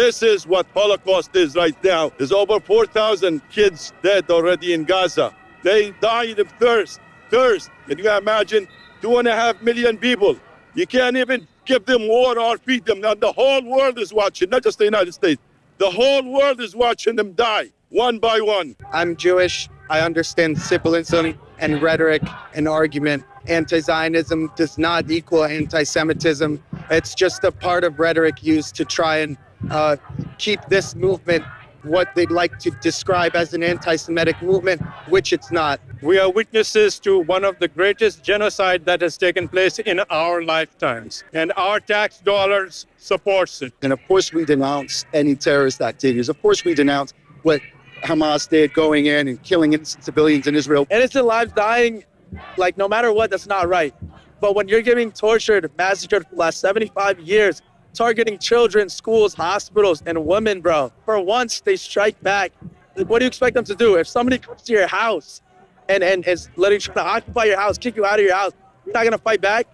This is what Holocaust is right now. There's over 4,000 kids dead already in Gaza. They died of thirst. Can you imagine 2.5 million people? You can't even give them water or feed them. Now the whole world is watching, not just the United States. The whole world is watching them die, one by one. I'm Jewish. I understand symbolism and rhetoric and argument. Anti-Zionism does not equal anti-Semitism. It's just a part of rhetoric used to try and keep this movement what they'd like to describe as an anti-Semitic movement, which it's not. We are witnesses to one of the greatest genocide that has taken place in our lifetimes, and our tax dollars supports it. And of course we denounce any terrorist activities. Of course we denounce what Hamas did, going in and killing innocent civilians in Israel. Innocent lives dying, like no matter what, that's not right. But when you're getting tortured, massacred for the last 75 years, targeting children, schools, hospitals, and women, bro. For once, they strike back. What do you expect them to do? If somebody comes to your house and is literally trying to occupy your house, kick you out of your house, you're not gonna fight back?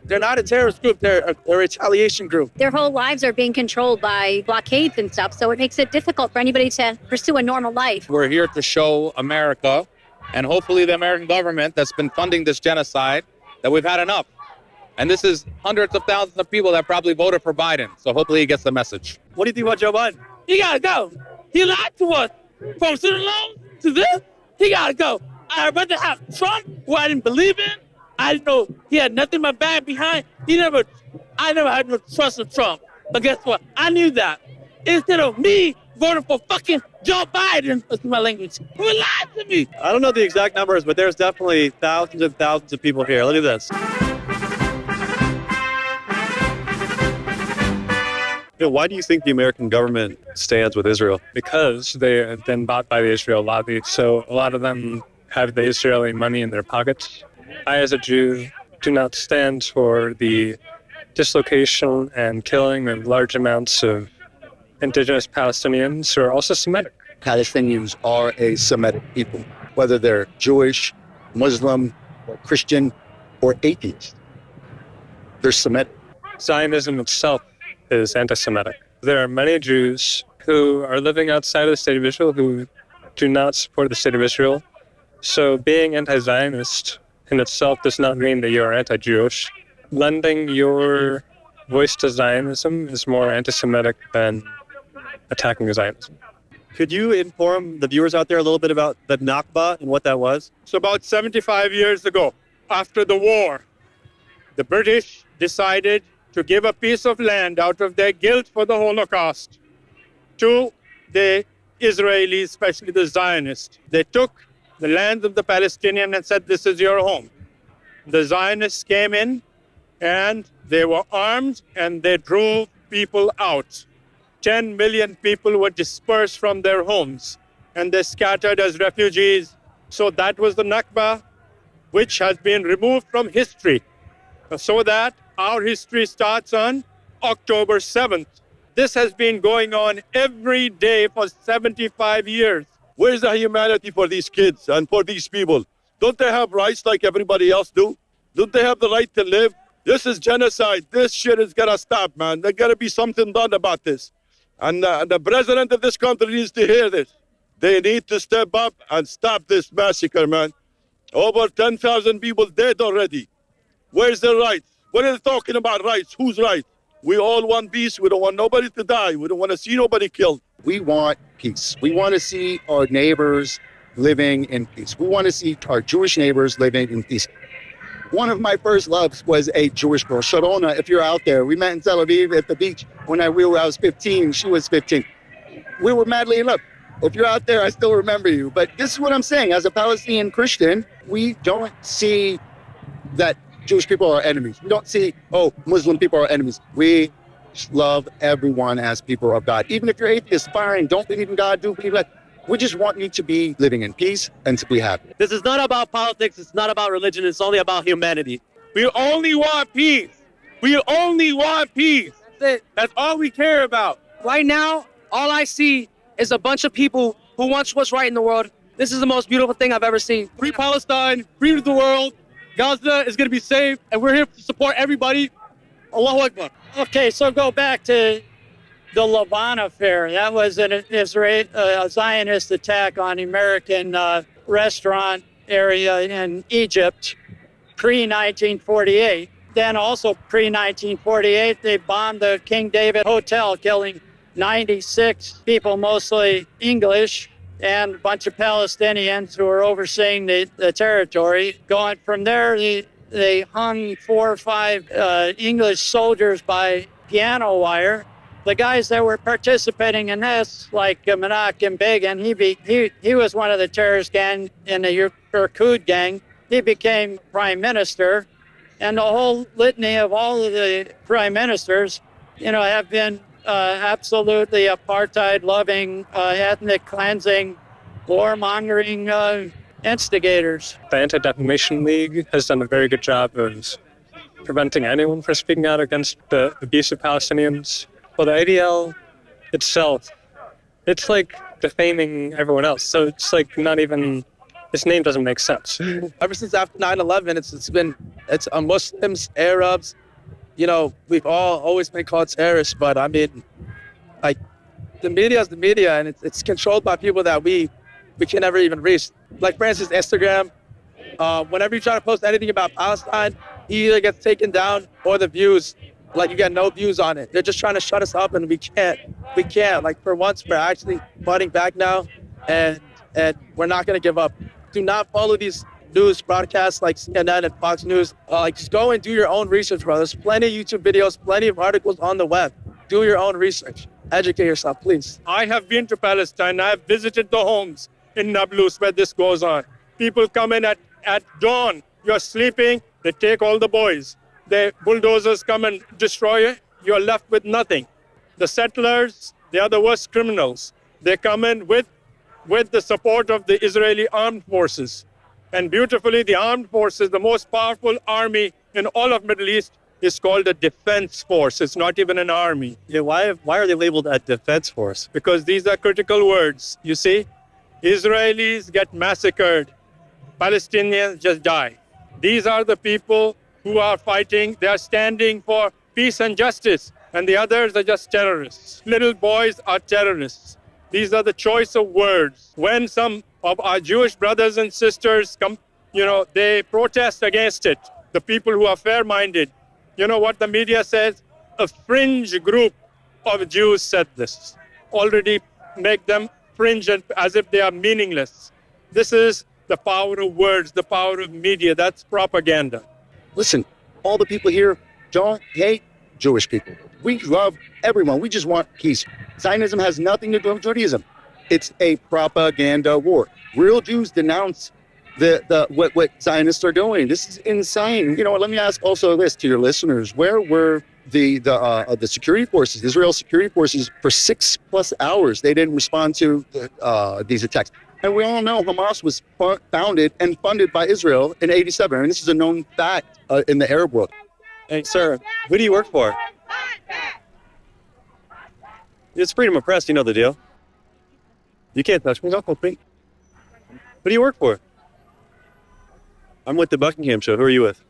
They're not a terrorist group, they're a retaliation group. Their whole lives are being controlled by blockades and stuff, so it makes it difficult for anybody to pursue a normal life. We're here to show America, and hopefully the American government that's been funding this genocide, that we've had enough. And this is hundreds of thousands of people that probably voted for Biden. So hopefully he gets the message. What do you think about Joe Biden? He gotta go. He lied to us. From student loans to this, he gotta go. I'd rather have Trump, who I didn't believe in. I didn't know he had nothing but bad behind. I never had no trust in Trump. But guess what? I knew that. Instead of me voting for fucking Joe Biden, that's my language, who lied to me. I don't know the exact numbers, but there's definitely thousands and thousands of people here. Look at this. Why do you think the American government stands with Israel? Because they have been bought by the Israel lobby, so a lot of them have the Israeli money in their pockets. I, as a Jew, do not stand for the dislocation and killing of large amounts of indigenous Palestinians who are also Semitic. Palestinians are a Semitic people, whether they're Jewish, Muslim, or Christian, or atheist. They're Semitic. Zionism itself is anti-Semitic. There are many Jews who are living outside of the state of Israel who do not support the state of Israel. So being anti-Zionist in itself does not mean that you're anti-Jewish. Lending your voice to Zionism is more anti-Semitic than attacking Zionism. Could you inform the viewers out there a little bit about the Nakba and what that was? So about 75 years ago, after the war, the British decided to give a piece of land out of their guilt for the Holocaust to the Israelis, especially the Zionists. They took the land of the Palestinians and said, this is your home. The Zionists came in and they were armed and they drove people out. 10 million people were dispersed from their homes and they scattered as refugees. So that was the Nakba, which has been removed from history, so that our history starts on October 7th. This has been going on every day for 75 years. Where's the humanity for these kids and for these people? Don't they have rights like everybody else do? Don't they have the right to live? This is genocide. This shit is gonna stop, man. There gotta be something done about this. And the president of this country needs to hear this. They need to step up and stop this massacre, man. Over 10,000 people dead already. Where's their rights? What are they talking about rights? Whose right? We all want peace. We don't want nobody to die. We don't want to see nobody killed. We want peace. We want to see our neighbors living in peace. We want to see our Jewish neighbors living in peace. One of my first loves was a Jewish girl, Sharona, if you're out there. We met in Tel Aviv at the beach when I was 15. She was 15. We were madly in love. If you're out there, I still remember you. But this is what I'm saying. As a Palestinian Christian, we don't see that Jewish people are enemies. We don't see, Muslim people are enemies. We love everyone as people of God. Even if you're atheist, fine, don't believe in God, do believe that. We just want you to be living in peace and to be happy. This is not about politics. It's not about religion. It's only about humanity. We only want peace. We only want peace. That's it. That's all we care about. Right now, all I see is a bunch of people who want what's right in the world. This is the most beautiful thing I've ever seen. Free Palestine, free to the world. Gaza is going to be saved, and we're here to support everybody. Allahu Akbar. Okay, so go back to The Laban affair, that was an a Zionist attack on American restaurant area in Egypt pre-1948. Then also pre-1948, they bombed the King David Hotel, killing 96 people, mostly English, and a bunch of Palestinians who were overseeing the territory. Going from there, they hung 4 or 5 English soldiers by piano wire. The guys that were participating in this, like Menachem Begin, he was one of the terrorist gang in the Irkud gang. He became prime minister, and the whole litany of all of the prime ministers, have been absolutely apartheid-loving, ethnic cleansing, warmongering instigators. The Anti-Defamation League has done a very good job of preventing anyone from speaking out against the abuse of Palestinians. Well, the ADL itself, it's like defaming everyone else. So it's like not even, its name doesn't make sense. Ever since after 9/11, it's Muslims, Arabs. We've all always been called terrorists, but I mean, like, the media is the media, and it's controlled by people that we can never even reach. Like, for instance, Instagram. Whenever you try to post anything about Palestine, he either gets taken down or the views, like, you get no views on it. They're just trying to shut us up, and we can't. Like, for once, we're actually fighting back now, and we're not going to give up. Do not follow these news broadcasts like CNN and Fox News. Just go and do your own research, bro. There's plenty of YouTube videos, plenty of articles on the web. Do your own research. Educate yourself, please. I have been to Palestine. I have visited the homes in Nablus where this goes on. People come in at dawn. You're sleeping, they take all the boys. The bulldozers come and destroy it. You're left with nothing. The settlers, they are the worst criminals. They come in with the support of the Israeli armed forces. And beautifully, the armed forces, the most powerful army in all of Middle East, is called a defense force. It's not even an army. Yeah, why are they labeled a defense force? Because these are critical words. You see, Israelis get massacred. Palestinians just die. These are the people who are fighting. They are standing for peace and justice. And the others are just terrorists. Little boys are terrorists. These are the choice of words. When some of our Jewish brothers and sisters come, they protest against it. The people who are fair-minded. You know what the media says? A fringe group of Jews said this. Already make them fringe as if they are meaningless. This is the power of words, the power of media. That's propaganda. Listen, all the people here don't hate Jewish people. We love everyone. We just want peace. Zionism has nothing to do with Judaism. It's a propaganda war. Real Jews denounce what Zionists are doing. This is insane. Let me ask also this to your listeners. Where were the security forces, Israel security forces, for 6+ hours? They didn't respond to these attacks. And we all know Hamas was founded and funded by Israel in '87. And this is a known fact in the Arab world. Hey, sir, who do you work for? It's freedom of press, you know the deal. You can't touch me, don't touch me. Who do you work for? I'm with the Buckingham show. Who are you with?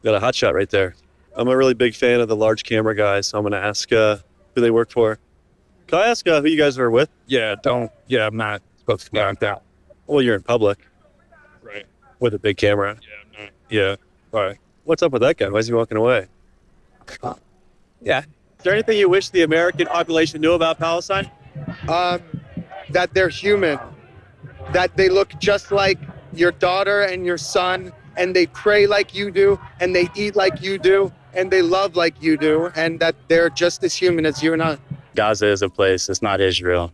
Got a hot shot right there. I'm a really big fan of the large camera guys, so I'm going to ask who they work for. Can I ask who you guys are with? I'm not supposed to be on that. Well, you're in public. Right. With a big camera. Yeah, I'm not. Yeah. All right. What's up with that guy? Why is he walking away? Yeah. Is there anything you wish the American population knew about Palestine? That they're human, that they look just like your daughter and your son, and they pray like you do, and they eat like you do, and they love like you do, and that they're just as human as you and I. Gaza is a place. It's not Israel.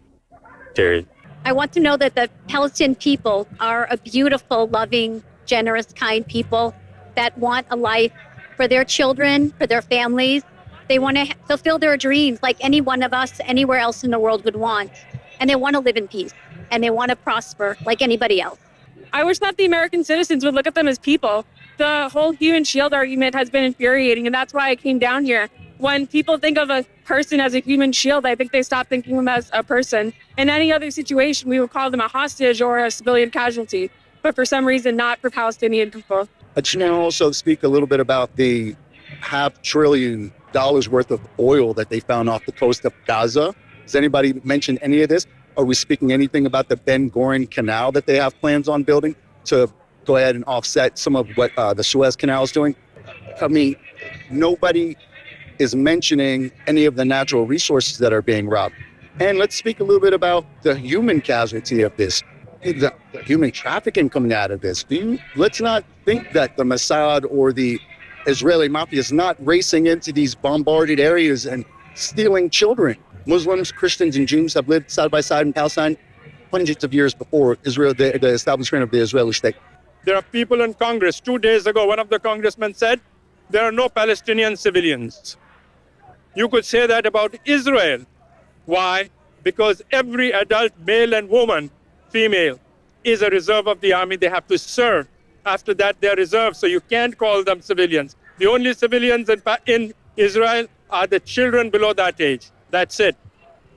Period. I want to know that the Palestinian people are a beautiful, loving, generous, kind people that want a life for their children, for their families. They want to fulfill their dreams like any one of us anywhere else in the world would want. And they want to live in peace. And they want to prosper like anybody else. I wish that the American citizens would look at them as people. The whole human shield argument has been infuriating, and that's why I came down here. When people think of a person as a human shield, I think they stop thinking of them as a person. In any other situation, we would call them a hostage or a civilian casualty, but for some reason, not for Palestinian people. But you now also speak a little bit about the $500 billion worth of oil that they found off the coast of Gaza. Does anybody mention any of this? Are we speaking anything about the Ben Gurion Canal that they have plans on building to go ahead and offset some of what the Suez Canal is doing? I mean, nobody is mentioning any of the natural resources that are being robbed. And let's speak a little bit about the human casualty of this, the human trafficking coming out of this. Let's not think that the Mossad or the Israeli mafia is not racing into these bombarded areas and stealing children. Muslims, Christians, and Jews have lived side by side in Palestine hundreds of years before Israel, the establishment of the Israeli state. There are people in Congress. 2 days ago, one of the congressmen said, there are no Palestinian civilians. You could say that about Israel. Why? Because every adult male and woman, female, is a reserve of the army. They have to serve. After that, they're reserved, so you can't call them civilians. The only civilians in Israel are the children below that age. That's it.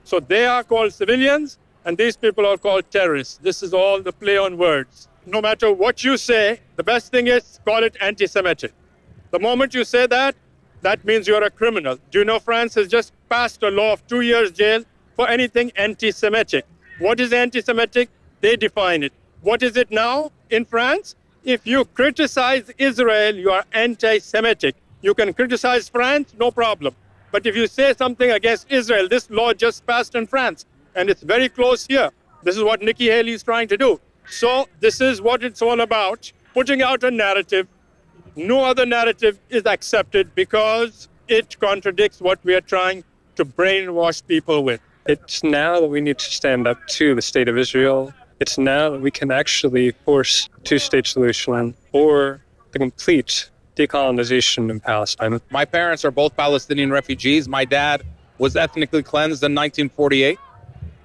So they are called civilians, and these people are called terrorists. This is all the play on words. No matter what you say, the best thing is call it anti-Semitic. The moment you say that, that means you're a criminal. Do you know France has just passed a law of 2 years jail for anything anti-Semitic? What is anti-Semitic? They define it. What is it now in France? If you criticize Israel, you are anti-Semitic. You can criticize France, no problem. But if you say something against Israel, this law just passed in France, and it's very close here. This is what Nikki Haley is trying to do. So this is what it's all about, putting out a narrative. No other narrative is accepted because it contradicts what we are trying to brainwash people with. It's now that we need to stand up to the state of Israel. It's now that we can actually force a two-state solution or the complete decolonization in Palestine. My parents are both Palestinian refugees. My dad was ethnically cleansed in 1948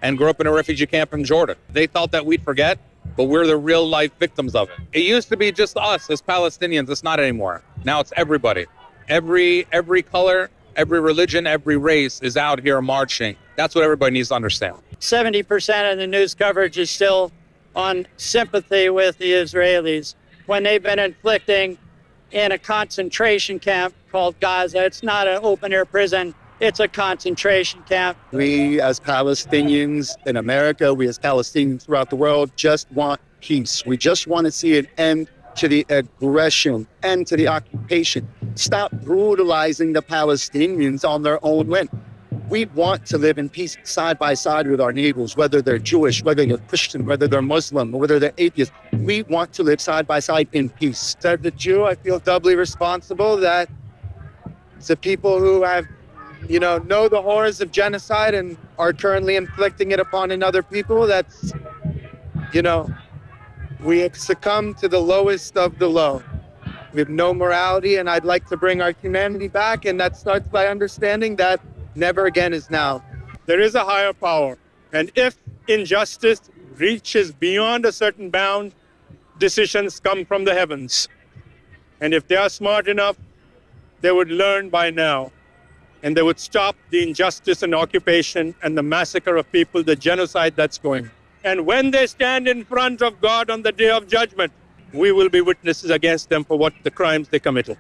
and grew up in a refugee camp in Jordan. They thought that we'd forget, but we're the real life victims of it. It used to be just us as Palestinians. It's not anymore. Now it's everybody. Every color, every religion, every race is out here marching. That's what everybody needs to understand. 70% of the news coverage is still on sympathy with the Israelis when they've been inflicting in a concentration camp called Gaza. It's not an open-air prison. It's a concentration camp. We as Palestinians in America, we as Palestinians throughout the world just want peace. We just want to see an end to the aggression, end to the occupation. Stop brutalizing the Palestinians on their own land. We want to live in peace side by side with our neighbors, whether they're Jewish, whether they're Christian, whether they're Muslim, or whether they're atheist. We want to live side by side in peace. As a Jew, I feel doubly responsible that the people who have, know the horrors of genocide and are currently inflicting it upon another people, that's, we have succumbed to the lowest of the low. We have no morality, and I'd like to bring our humanity back, and that starts by understanding that never again is now. There is a higher power, and if injustice reaches beyond a certain bound, decisions come from the heavens. And if they are smart enough, they would learn by now, and they would stop the injustice and occupation and the massacre of people, the genocide that's going. And when they stand in front of God on the day of judgment, we will be witnesses against them for what the crimes they committed.